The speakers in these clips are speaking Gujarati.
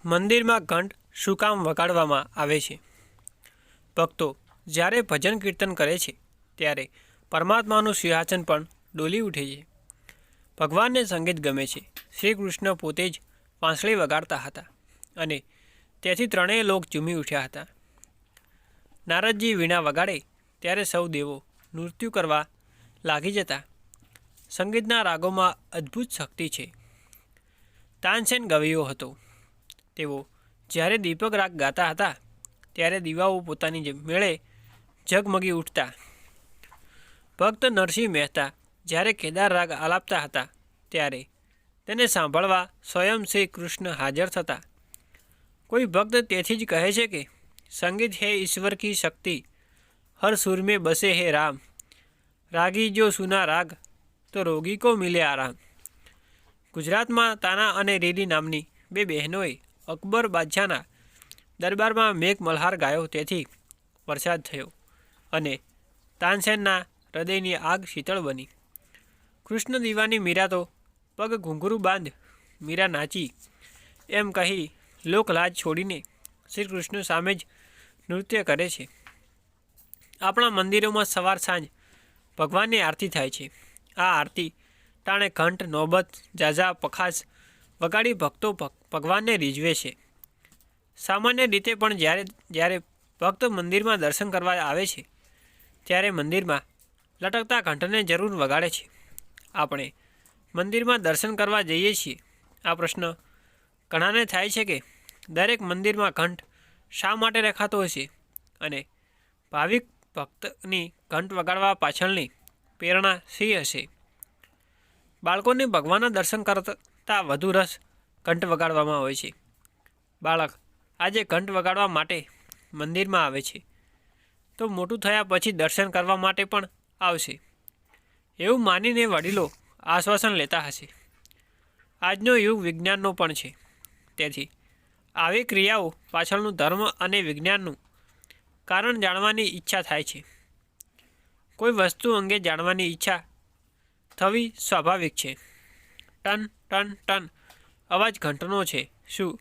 મંદિરમાં ઘંટ શું કામ વગાડવામાં આવે છે? ભક્તો જ્યારે ભજન કીર્તન કરે છે ત્યારે પરમાત્માનું સિંહાસન પણ ડોલી ઉઠે છે. ભગવાનને સંગીત ગમે છે. શ્રી કૃષ્ણ પોતે જ વાંસળી વગાડતા હતા અને તેથી ત્રણેય લોક ઝૂમી ઉઠ્યા હતા. નારદજી વીણા વગાડે ત્યારે સૌ દેવો નૃત્ય કરવા લાગી જતા. સંગીતના રાગોમાં અદ્ભુત શક્તિ છે. તાનસેન ગવૈયો હતો. તેઓ જ્યારે દીપક રાગ ગાતા હતા ત્યારે દીવાઓ પોતાની મેળે ઝગમગી ઉઠતા. ભક્ત નરસિંહ મહેતા જ્યારે કેદાર રાગ આલાપતા હતા ત્યારે તેને સાંભળવા સ્વયં શ્રી કૃષ્ણ હાજર થતા. કોઈ ભક્ત તેથી જ કહે છે કે સંગીત હે ઈશ્વર કી શક્તિ, હર સુર में बसे है राम, રાગી જો સુના રાગ તો રોગી કો મિલે આરામ. ગુજરાતમાં તાના અને રીલી નામની બે બહેનોએ અકબર બાદશાહના દરબારમાં મેઘ મલ્હાર ગાયો, તેથી વરસાદ થયો અને તાનસેનના હૃદયની આગ શીતળ બની. કૃષ્ણ દીવાની મીરા તો પગ ઘૂંઘરું બાંધ મીરા નાચી એમ કહી લોકલાજ છોડીને શ્રી કૃષ્ણ સામે જ નૃત્ય કરે છે. આપણા મંદિરોમાં સવાર સાંજ ભગવાનની આરતી થાય છે. આ આરતી ટાણે ઘંટ, નોબત, જાજા, પખાસ વગાડી ભક્તો ભગવાનને રીઝવે છે. સામાન્ય રીતે પણ જ્યારે ભક્ત મંદિરમાં દર્શન કરવા આવે છે ત્યારે મંદિરમાં લટકતા ઘંટને જરૂર વગાડે છે. આપણે મંદિરમાં દર્શન કરવા જઈએ છીએ. આ પ્રશ્ન ઘણાને થાય છે કે દરેક મંદિરમાં ઘંટ શા માટે રખાતો હશે અને ભાવિક ભક્તની ઘંટ વગાડવા પાછળની પ્રેરણા શી હશે? બાળકોને ભગવાનના દર્શન કરતાં વધુ રસ ઘંટ વગાડવામાં હોય છે. બાળક આજે ઘંટ વગાડવા માટે મંદિરમાં આવે છે તો મોટું થયા પછી દર્શન કરવા માટે પણ આવશે એવું માનીને વડીલો આશ્વાસન લેતા હશે. આજનો યુગ વિજ્ઞાનનો પણ છે, તેથી આવી ક્રિયાઓ પાછળનું ધર્મ અને વિજ્ઞાનનું કારણ જાણવાની ઈચ્છા થાય છે. કોઈ વસ્તુ અંગે જાણવાની ઈચ્છા થવી સ્વાભાવિક છે. ટન ટન ટન અવાજ ઘંટનો છે. શું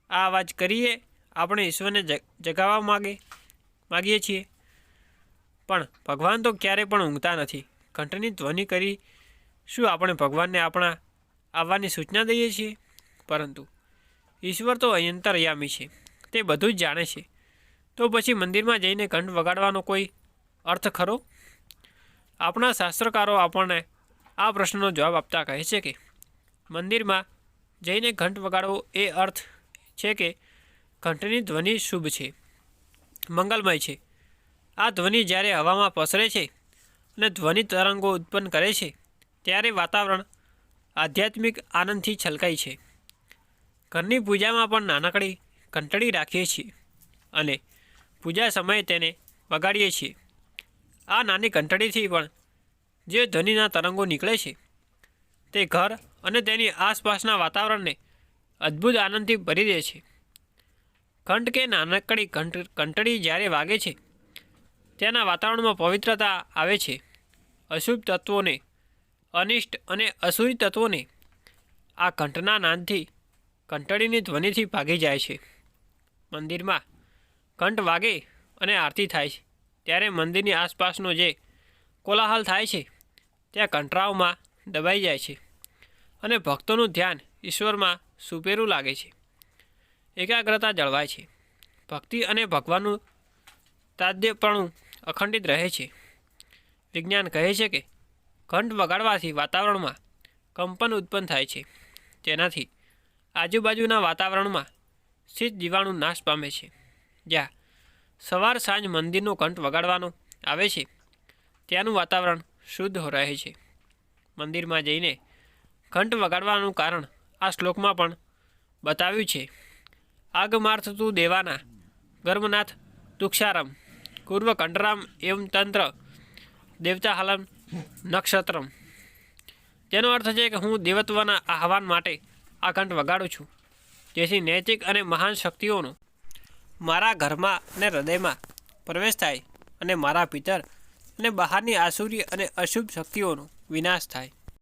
આ અવાજ કરીએ આપણે ઈશ્વરને જગાવવા માગીએ છીએ? પણ ભગવાન તો ક્યારેય પણ ઊંઘતા નથી. ઘંટની ધ્વનિ કરી શું આપણે ભગવાનને આપણા આવવાની સૂચના દઈએ છીએ? પરંતુ ઈશ્વર તો અંતર્યામી છે, તે બધું જ જાણે છે. તો પછી મંદિરમાં જઈને ઘંટ વગાડવાનો કોઈ અર્થ ખરો? આપણા શાસ્ત્રકારો આપણને આ પ્રશ્નનો જવાબ આપતા કહે છે કે મંદિરમાં જઈને ઘંટ વગાડવો એ અર્થ છે કે ઘંટની ધ્વનિ શુભ છે, મંગલમય છે. આ ધ્વનિ જ્યારે હવામાં પસરે છે અને ધ્વનિ તરંગો ઉત્પન્ન કરે છે ત્યારે વાતાવરણ આધ્યાત્મિક આનંદથી છલકાય છે. ઘરની પૂજામાં પણ નાનકડી ઘંટડી રાખીએ છીએ અને પૂજા સમયે તેને વગાડીએ છીએ. આ નાની ઘંટડીથી પણ જે ધ્વનિના તરંગો નીકળે છે તે ઘર અને તેની આસપાસના વાતાવરણને અદ્ભુત આનંદથી ભરી દે છે. ઘંટ કે નાનકડી ઘંટડી જ્યારે વાગે છે ત્યાંના વાતાવરણમાં પવિત્રતા આવે છે. અશુભ તત્વોને, અનિષ્ટ અને અસુરી તત્વોને આ ઘંટના નાદથી, ઘંટડીની ધ્વનિથી ભાગી જાય છે. મંદિરમાં ઘંટ વાગે અને આરતી થાય છે ત્યારે મંદિરની આસપાસનો જે કોલાહલ થાય છે ત્યાં કંટરાવમાં દબાઈ જાય છે અને ભક્તોનું ધ્યાન ઈશ્વરમાં સુપેરું લાગે છે. એકાગ્રતા જળવાય છે. ભક્તિ અને ભગવાનનું તાદ્યપણું અખંડિત રહે છે. વિજ્ઞાન કહે છે કે ઘંટ વગાડવાથી વાતાવરણમાં કંપન ઉત્પન્ન થાય છે, જેનાથી આજુબાજુના વાતાવરણમાં સ્થિત જીવાણુ નાશ પામે છે. જ્યાં સવાર સાંજ મંદિરનો ઘંટ વગાડવાનો આવે છે ત્યાંનું વાતાવરણ શુદ્ધ રહે છે. મંદિરમાં જઈને ઘંટ વગાડવાનું કારણ આ શ્લોકમાં પણ બતાવ્યું છે. આગમાર્થ તું દેવાના ગર્ભનાથ તુક્ષારમ કૂર્વ કંટરામ એમ તંત્ર દેવતા હલન નક્ષત્રમ. જેનો અર્થ છે કે હું દેવત્વના આહવાન માટે આ ઘંટ વગાડું છું, જેથી નૈતિક અને મહાન શક્તિઓનો મારા ઘરમાં અને હૃદયમાં પ્રવેશ થાય અને મારા ભીતર અને બહારની આસુરી અને અશુભ શક્તિઓનો વિનાશ થાય.